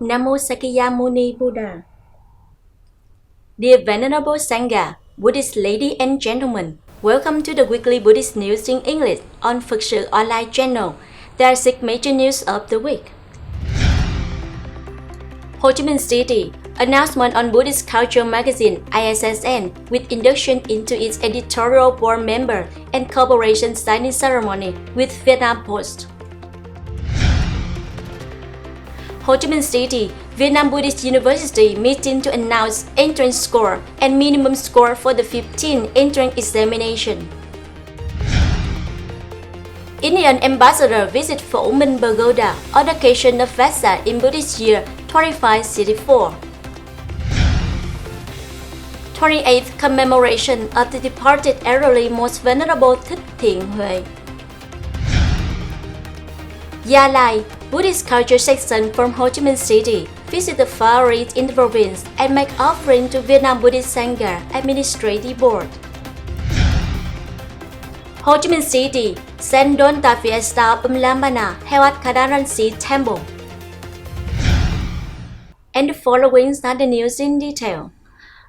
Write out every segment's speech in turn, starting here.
Namo Sakyamuni Buddha. Dear Venerable Sangha, Buddhist ladies and gentlemen, welcome to the weekly Buddhist news in English on Phật online channel. There are 6 major news of the week. Ho Chi Minh City, announcement on Buddhist Culture magazine ISSN with induction into its editorial board member and corporation signing ceremony with Vietnam Post. Ho Chi Minh City, Vietnam Buddhist University meeting to announce entrance score and minimum score for the 15th entrance examination. Indian ambassador visit Phổ Minh Pagoda on occasion of VASSA in Buddhist year 2564. 28th Commemoration of the departed elderly Most Venerable THÍệch. Gia Lai, Buddhist culture section from Ho Chi Minh City, visit the FRIARIES in the province and make offering to Vietnam Buddhist Sangha Administrative Board. Ho Chi Minh City, send DONTA Fiesta of ULLAMBANA held at CANDARANSI Temple. And the following are the news in detail.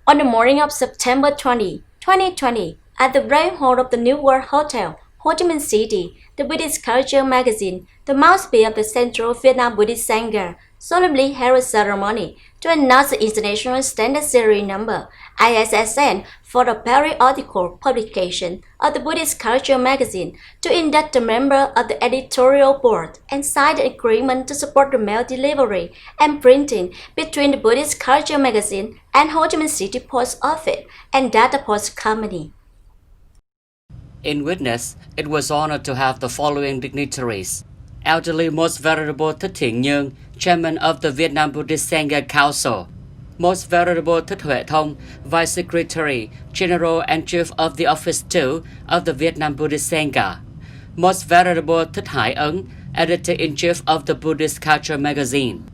On the morning of September 20, 2020, at the Brim Hall of the New World Hotel, Ho Chi Minh City, the Buddhist Culture magazine, the mouthpiece of the Central Vietnam Buddhist Sangha, solemnly held a ceremony to announce the International Standard Series number ISSN for the periodical publication of the Buddhist Culture magazine, to induct a member of the editorial board and sign an agreement to support the mail delivery and printing between the Buddhist Culture magazine and Ho Chi Minh City Post Office and Data Post Company. In witness, it was honored to have the following dignitaries: Elderly Most Venerable THÍệch, Chairman of the Vietnam Buddhist Sangha Council; Most Venerable THÍệch, Vice Secretary General and Chief of the Office 2 of the Vietnam Buddhist Sangha; Most Venerable THÍệch, Editor-in-Chief of the Buddhist Culture magazine;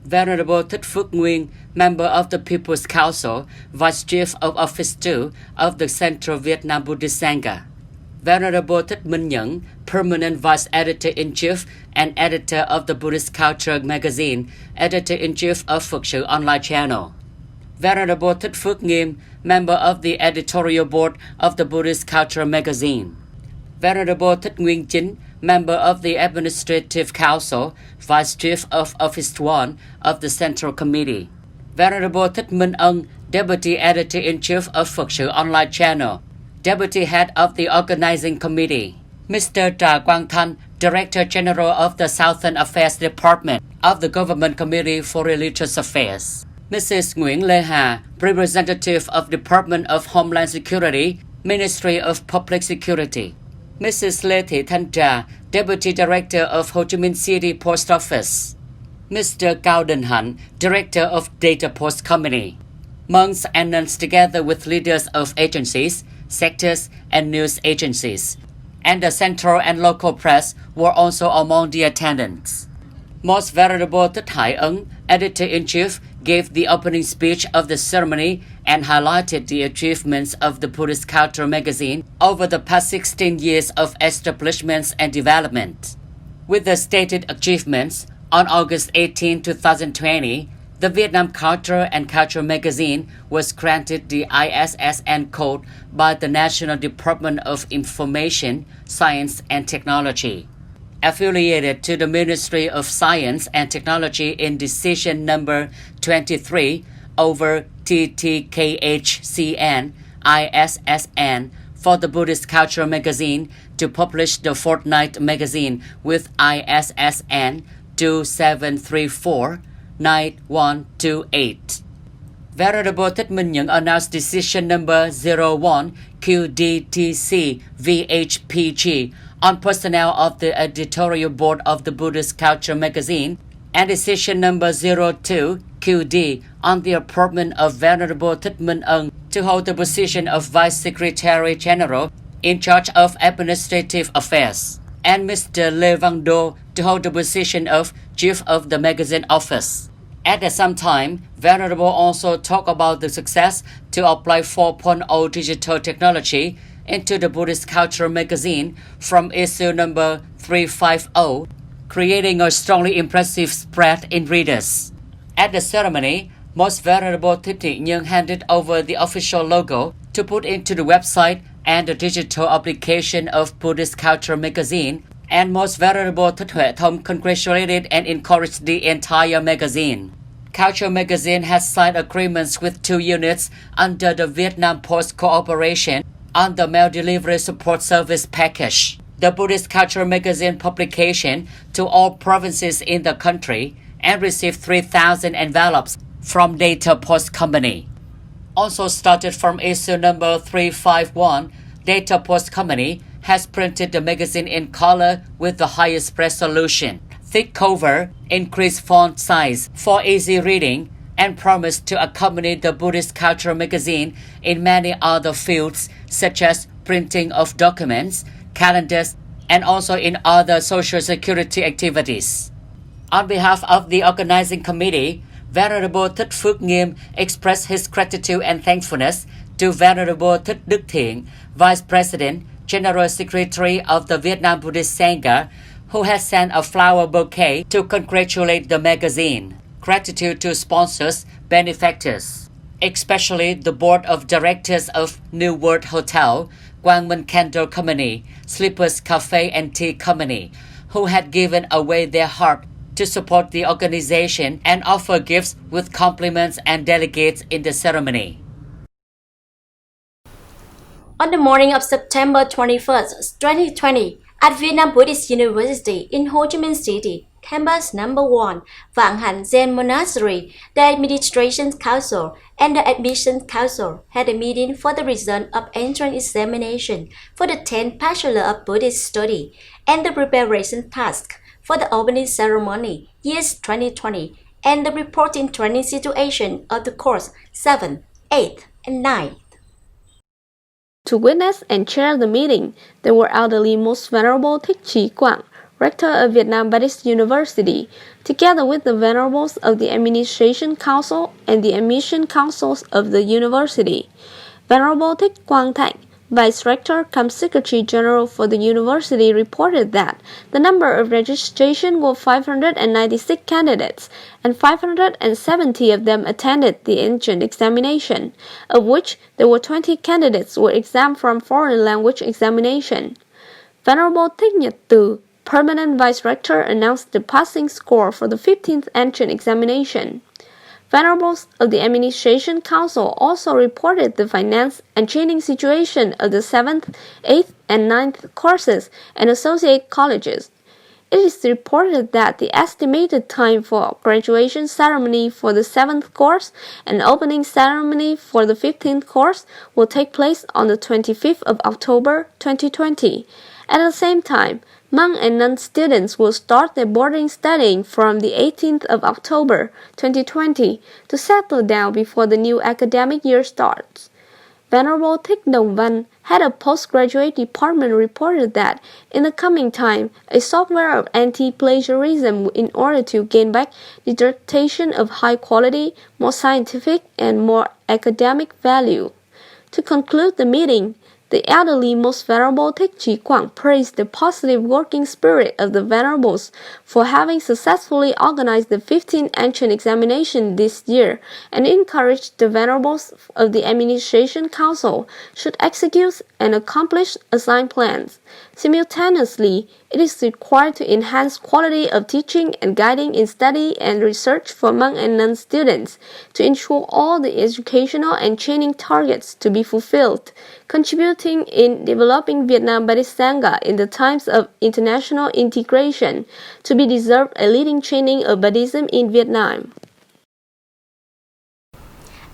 Venerable THÍệch, Member of the People's Council, Vice Chief of Office 2 of the Central Vietnam Buddhist Sangha; Venerable Minh, Permanent Vice Editor-in-Chief and Editor of the Buddhist Culture magazine, Editor-in-Chief of Phật online channel; Venerable THÍệch, Member of the Editorial Board of the Buddhist Culture magazine; Venerable THÍệch, Member of the Administrative Council, Vice Chief of Office 1 of the Central Committee; Venerable Minh, Deputy Editor-in-Chief of Phật online channel, Deputy Head of the Organizing Committee; Mr. Trà Quang Thanh, Director General of the Southern Affairs Department of the Government Committee for Religious Affairs; Mrs. Nguyễn Lê Hà, Representative of Department of Homeland Security, Ministry of Public Security; Mrs. Lê Thị Thanh Trà, Deputy Director of Ho Chi Minh City Post Office; Mr. Cao Đình Hạnh, Director of Data Post Company. Monks and nuns, together with leaders of agencies, sectors, and news agencies, and the central and local press were also among the attendants. Most Venerable THÍệch, Editor-in-Chief, gave the opening speech of the ceremony and highlighted the achievements of the Buddhist Culture magazine over the past 16 years of establishments and development. With the stated achievements, on August 18, 2020, the Vietnam Culture and Culture magazine was granted the ISSN code by the National Department of Information, Science and Technology. Affiliated to the Ministry of Science and Technology in Decision Number 23 over TTKHCN ISSN for the Buddhist Culture magazine to publish the fortnight magazine with ISSN 2734-9128. Venerable THÍệch announced Decision Number 01 QDTC VHPG on personnel of the Editorial Board of the Buddhist Culture magazine and Decision Number 02 QD on the appointment of Venerable THÍệch to hold the position of Vice Secretary General in charge of Administrative Affairs, and Mr. Lê Văn Đô to hold the position of Chief of the Magazine Office. At the same time, Venerable also talked about the success to apply 4.0 digital technology into the Buddhist Culture magazine from issue number 350, creating a strongly impressive spread in readers. At the ceremony, Most Venerable THÍCH handed over the official logo to put into the website and the digital application of Buddhist Culture magazine, and Most Venerable THÍCH congratulated and encouraged the entire magazine. Culture magazine has signed agreements with 2 units under the Vietnam Post Cooperation on the mail delivery support service package. The Buddhist Culture magazine publication to all provinces in the country and received 3,000 envelopes from Data Post Company. Also started from issue number 351, Data Post Company has printed the magazine in color with the highest resolution, thick cover, increased font size for easy reading, and promised to accompany the Buddhist Culture magazine in many other fields such as printing of documents, calendars, and also in other social security activities. On behalf of the organizing committee, Venerable Thích Phước Nghiêm expressed his gratitude and thankfulness to Venerable Thích Đức Thiện, Vice President, General Secretary of the Vietnam Buddhist Sangha, who has sent a flower bouquet to congratulate the magazine. Gratitude to sponsors, benefactors, especially the Board of Directors of New World Hotel, Quang Minh Candle Company, Sleepers Cafe and Tea Company, who had given away their heart to support the organization and offer gifts with compliments and delegates in the ceremony. On the morning of September 21st, 2020, at Vietnam Buddhist University in Ho Chi Minh City, Campus No. 1, Vạn Hạnh Zen Monastery, the Administration Council and the Admission Council had a meeting for the result of entrance examination for the 10th Bachelor of Buddhist Study and the preparation task for the opening ceremony years 2020 and the reporting training situation of the course 7th, 8th, and 9th. To witness and chair the meeting, there were elderly Most Venerable Thích Quang, Rector of Vietnam Buddhist University, together with the venerables of the Administration Council and the Admission Councils of the University. Venerable Thích Quang Thạnh, Vice Rector cum Secretary General for the University, reported that the number of registration were 596 candidates, and 570 of them attended the entrance examination, of which there were 20 candidates who were exempt from foreign language examination. Venerable Thích Nhật Từ, Permanent Vice Rector, announced the passing score for the 15th entrance examination. Venerables of the Administration Council also reported the finance and training situation of the 7th, 8th, and 9th courses and associate colleges. It is reported that the estimated time for graduation ceremony for the 7th course and opening ceremony for the 15th course will take place on the 25th of October 2020. At the same time, monk and nun students will start their boarding studying from the 18th of October 2020 to settle down before the new academic year starts. Venerable Thích Đồng Văn, head of postgraduate department, reported that in the coming time, a software of anti-plagiarism in order to gain back dissertation of high quality, more scientific, and more academic value. To conclude the meeting, the elderly Most Venerable Thích Quang praised the positive working spirit of the venerables for having successfully organized the 15th entrance examination this year and encouraged the venerables of the Administration Council should execute and accomplish assigned plans. Simultaneously, it is required to enhance quality of teaching and guiding in study and research for monk and nun students to ensure all the educational and training targets to be fulfilled, contributing in developing Vietnam Buddhist Sangha in the times of international integration to be deserved a leading training of Buddhism in Vietnam.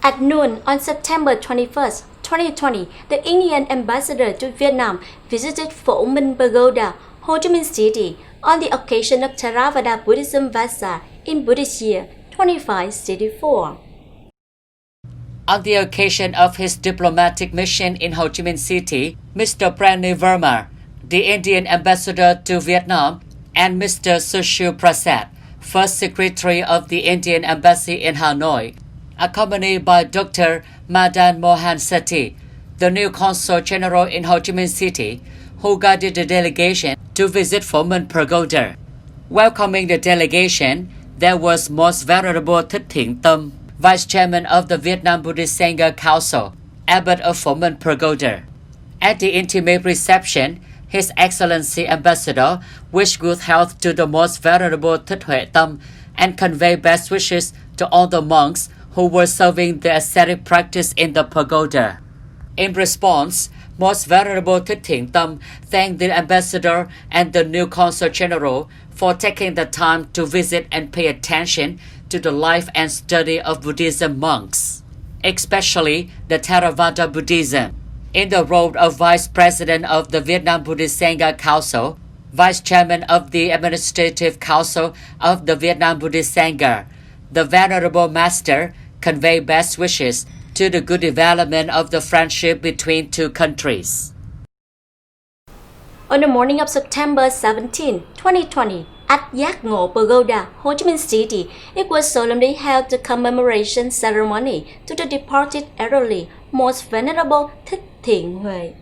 At noon on September 21st, 2020, the Indian ambassador to Vietnam visited Phổ Minh Pagoda, Ho Chi Minh City, on the occasion of Theravada Buddhism VASSA in Buddhist year 2564. On the occasion of his diplomatic mission in Ho Chi Minh City, Mr. Prani Verma, the Indian ambassador to Vietnam, and Mr. Sushil Prasad, first secretary of the Indian embassy in Hanoi, accompanied by Dr. Madan Mohan Sethi, the new consul general in Ho Chi Minh City, who guided the delegation to visit Phổ Minh Pagoda. Welcoming the delegation, there was Most Venerable Thích Thiện Tâm, Vice Chairman of the Vietnam Buddhist Sangha Council, Abbot of Phổ Minh Pagoda. At the intimate reception, His Excellency Ambassador wished good health to the Most Venerable THÍץH Tâm and conveyed best wishes to all the monks who were serving the ascetic practice in the pagoda. In response, Most Venerable Thích Thiện Tâm thanked the ambassador and the new consul general for taking the time to visit and pay attention to the life and study of Buddhism monks, especially the Theravada Buddhism. In the role of Vice President of the Vietnam Buddhist Sangha Council, Vice Chairman of the Administrative Council of the Vietnam Buddhist Sangha, the Venerable Master conveyed best wishes to the good development of the friendship between two countries. On the morning of September 17, 2020, at Giác Ngộ Pagoda, Ho Chi Minh City, it was solemnly held the commemoration ceremony to the departed elderly, Most Venerable Thích Thiện.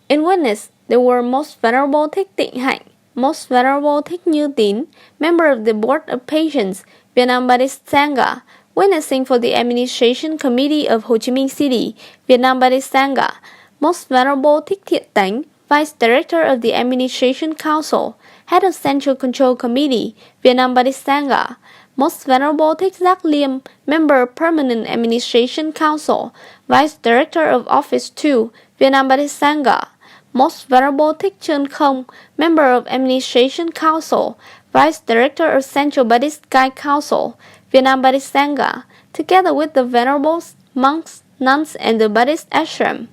In witness, there were Most Venerable Thích Tịnh Hạnh, Most Venerable Thích Như Tín, member of the Board of Patients, Vietnam Buddhist Sangha, witnessing for the Administration Committee of Ho Chi Minh City, Vietnam Buddhist Sangha, Most Venerable Thích Thiện Tánh, Vice Director of the Administration Council, Head of Central Control Committee, Vietnam Buddhist Sangha, Most Venerable Thích Giác Liêm, Member Permanent Administration Council, Vice Director of Office 2, Vietnam Buddhist Sangha, Most Venerable Thích Trơn Không, Member of Administration Council, Vice Director of Central Buddhist Guide Council, Vietnam Buddhist Sangha, together with the venerables, monks, nuns, and the Buddhist ashram.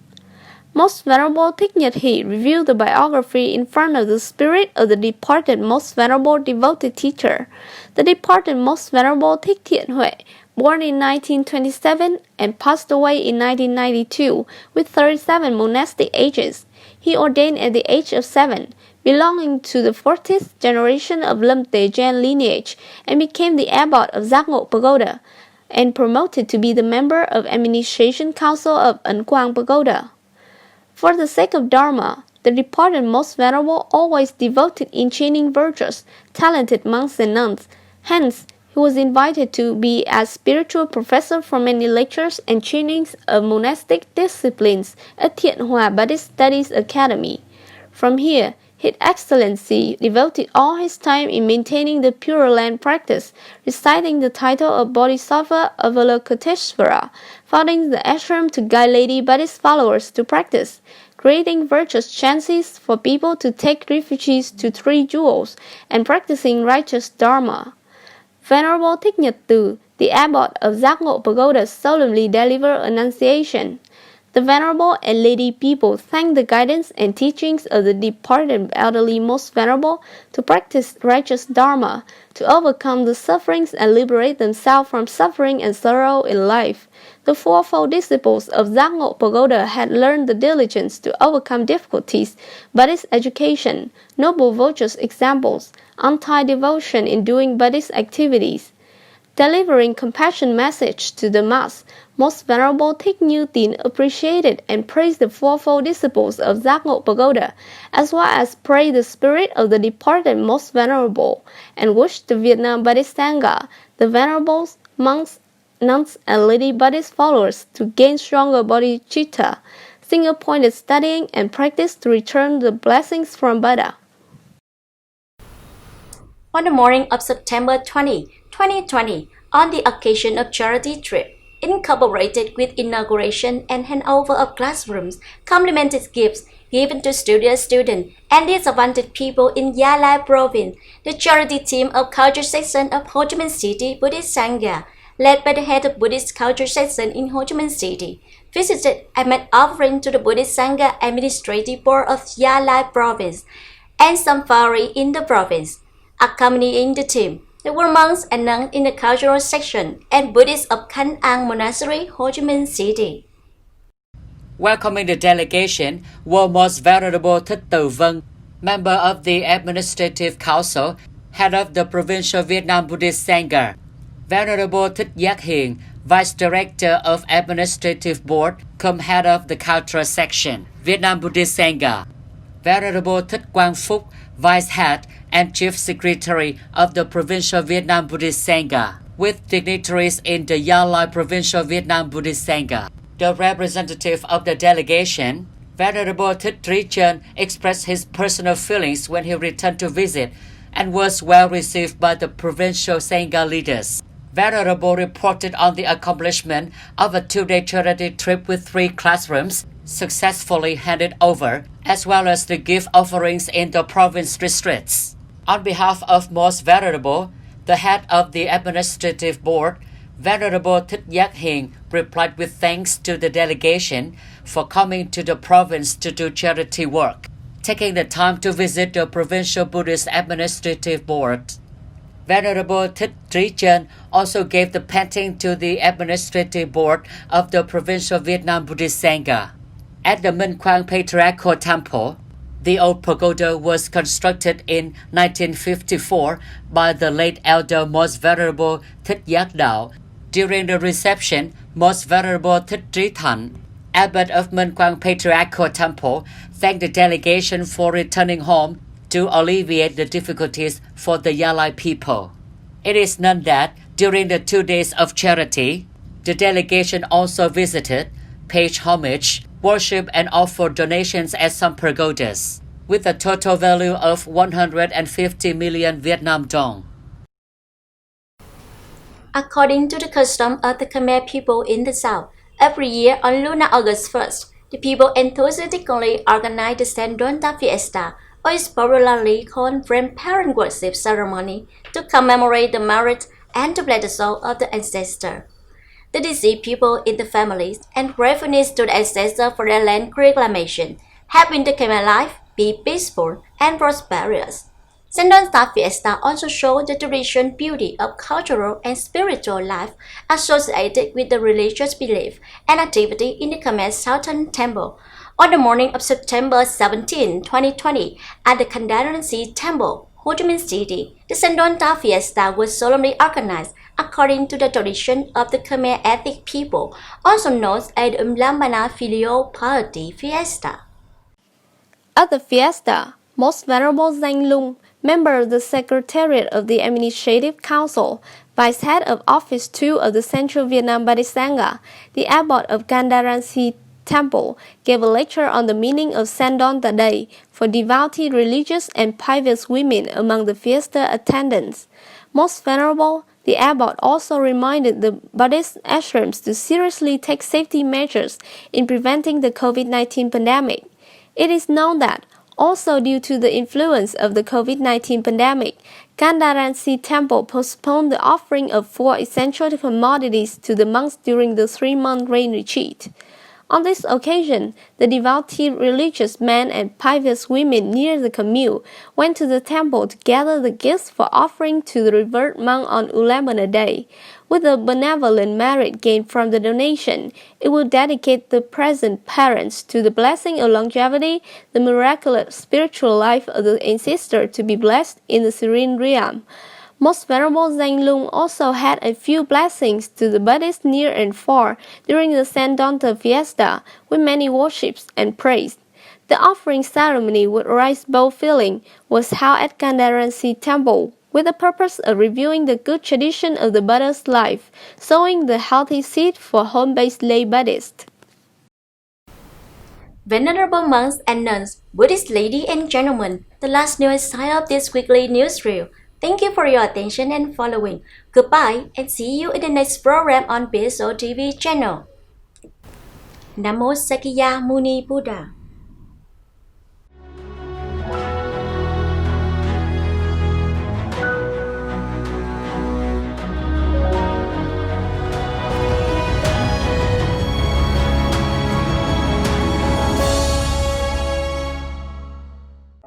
Most Venerable Thích Nhật Hỷ reviewed the biography in front of the spirit of the departed Most Venerable devoted teacher, the departed Most Venerable Thích Thiện Huệ, born in 1927 and passed away in 1992 with 37 monastic ages. He ordained at the age of 7, belonging to the 40th generation of Lâm Tề Gen lineage, and became the abbot of Giác Ngộ Pagoda, and promoted to be the member of Administration Council of Ấn Quang Pagoda. For the sake of Dharma, the departed Most Venerable always devoted in training virtuous, talented monks and nuns. Hence, he was invited to be as spiritual professor for many lectures and trainings of monastic disciplines at Thiện Hòa Buddhist Studies Academy. From here, His Excellency devoted all his time in maintaining the Pure Land practice, reciting the title of Bodhisattva Avalokiteshvara, founding the ashram to guide lady Buddhist followers to practice, creating virtuous chances for people to take refuges to three jewels, and practicing righteous Dharma. Venerable Thích Nhật Từ, the abbot of Giác Ngộ Pagoda, solemnly delivered annunciation. The venerable and lady people thank the guidance and teachings of the departed elderly Most Venerable to practice righteous Dharma, to overcome the sufferings and liberate themselves from suffering and sorrow in life. The fourfold disciples of Giác Ngộ Pagoda had learned the diligence to overcome difficulties, Buddhist education, noble virtuous examples, anti-devotion in doing Buddhist activities. Delivering compassion message to the mass, Most Venerable Thích Như Tín appreciated and praised the fourfold disciples of Giác Ngộ Pagoda, as well as praised the spirit of the departed Most Venerable, and wished the Vietnam Buddhist Sangha, the venerables, monks, nuns, and lady Buddhist followers to gain stronger bodhicitta, single-pointed studying and practice to return the blessings from Buddha. On the morning of September 20, 2020, on the occasion of charity trip, incorporated with inauguration and handover of classrooms, complimentary gifts given to studio students and disadvantaged people in Gia Lai Province, the charity team of Culture Section of Ho Chi Minh City Buddhist Sangha, led by the head of Buddhist Culture Section in Ho Chi Minh City, visited and made offering to the Buddhist Sangha Administrative Board of Gia Lai Province and some Phari in the province. Accompanying the team, there were monks and nuns in the cultural section and Buddhists of Khanh An Monastery, Ho Chi Minh City. Welcoming the delegation were Most Venerable Thích Từ Vân, member of the Administrative Council, head of the Provincial Vietnam Buddhist Sangha, Venerable Thích Giác Hiền, Vice Director of Administrative Board, cum head of the Cultural Section, Vietnam Buddhist Sangha, Venerable Thích Quang Phúc, Vice Head and Chief Secretary of the Provincial Vietnam Buddhist Sangha, with dignitaries in the Ya Lai Provincial Vietnam Buddhist Sangha. The representative of the delegation, Venerable THÍCH expressed his personal feelings when he returned to visit and was well received by the provincial Sangha leaders. Venerable reported on the accomplishment of a 2-day charity trip with 3 classrooms successfully handed over, as well as the gift offerings in the province districts. On behalf of Most Venerable, the head of the administrative board, Venerable THÍץch replied with thanks to the delegation for coming to the province to do charity work, taking the time to visit the Provincial Buddhist Administrative Board. Venerable THÍץch also gave the painting to the Administrative Board of the Provincial Vietnam Buddhist Sangha. At the Minh Patriarchal Temple, the old pagoda was constructed in 1954 by the late Elder Most Venerable Thích Giác Đạo. During the reception, Most Venerable Thích Trí Thạnh, Abbot of Minh Patriarchal Temple, thanked the delegation for returning home to alleviate the difficulties for the Ya Lai people. It is known that during the 2 days of charity, the delegation also visited, paid homage, worship and offered donations at some pagodas, with a total value of 150 million Vietnam dong. According to the custom of the Khmer people in the South, every year on lunar August 1st, the people enthusiastically organize the DONTA Fiesta, or is popularly called Brim parent worship ceremony, to commemorate the merit and to bless the soul of the ancestor. The deceased people in the families and reference to the ancestor for their land reclamation, helping the Khmer life be peaceful and prosperous. DONTA Fiesta also shows the traditional beauty of cultural and spiritual life associated with the religious belief and activity in the Khmer Southern Temple. On the morning of September 17, 2020, at the CANDARANSI Temple, Ho Chi Minh City, the DONTA Fiesta was solemnly organized according to the tradition of the Khmer ethnic people, also known as the ULLAMBANA Filial Piety Fiesta. At the fiesta, Most Venerable Danh Lung, member of the Secretariat of the Administrative Council, Vice Head of Office 2 of the Central Vietnam Buddhist Sangha, the Abbot of CANDARANSI Temple, gave a lecture on the meaning of Danta Day for devout religious and pious women among the fiesta attendants. Most Venerable, the Abbot also reminded the Buddhist ashrams to seriously take safety measures in preventing the COVID-19 pandemic. It is known that, also due to the influence of the COVID-19 pandemic, CANDARANSI Temple postponed the offering of 4 essential commodities to the monks during the 3-month rain retreat. On this occasion, the devout religious men and pious women near the commune went to the temple to gather the gifts for offering to the revered monk on ULLAMBANA Day. With the benevolent merit gained from the donation, it will dedicate the present parents to the blessing of longevity, the miraculous spiritual life of the ancestor to be blessed in the serene realm. Most Venerable Danh Lung also had a few blessings to the Buddhists near and far during the DONTA Fiesta, with many worships and praise. The offering ceremony with rice bowl filling was held at CANDARANSI Temple, with the purpose of reviewing the good tradition of the Buddha's life, sowing the healthy seed for home-based lay Buddhists. Venerable monks and nuns, Buddhist ladies and gentlemen, the last news side of this weekly newsreel. Thank you for your attention and following. Goodbye and see you in the next program on psotv channel. Namo Sakya Muni Buddha.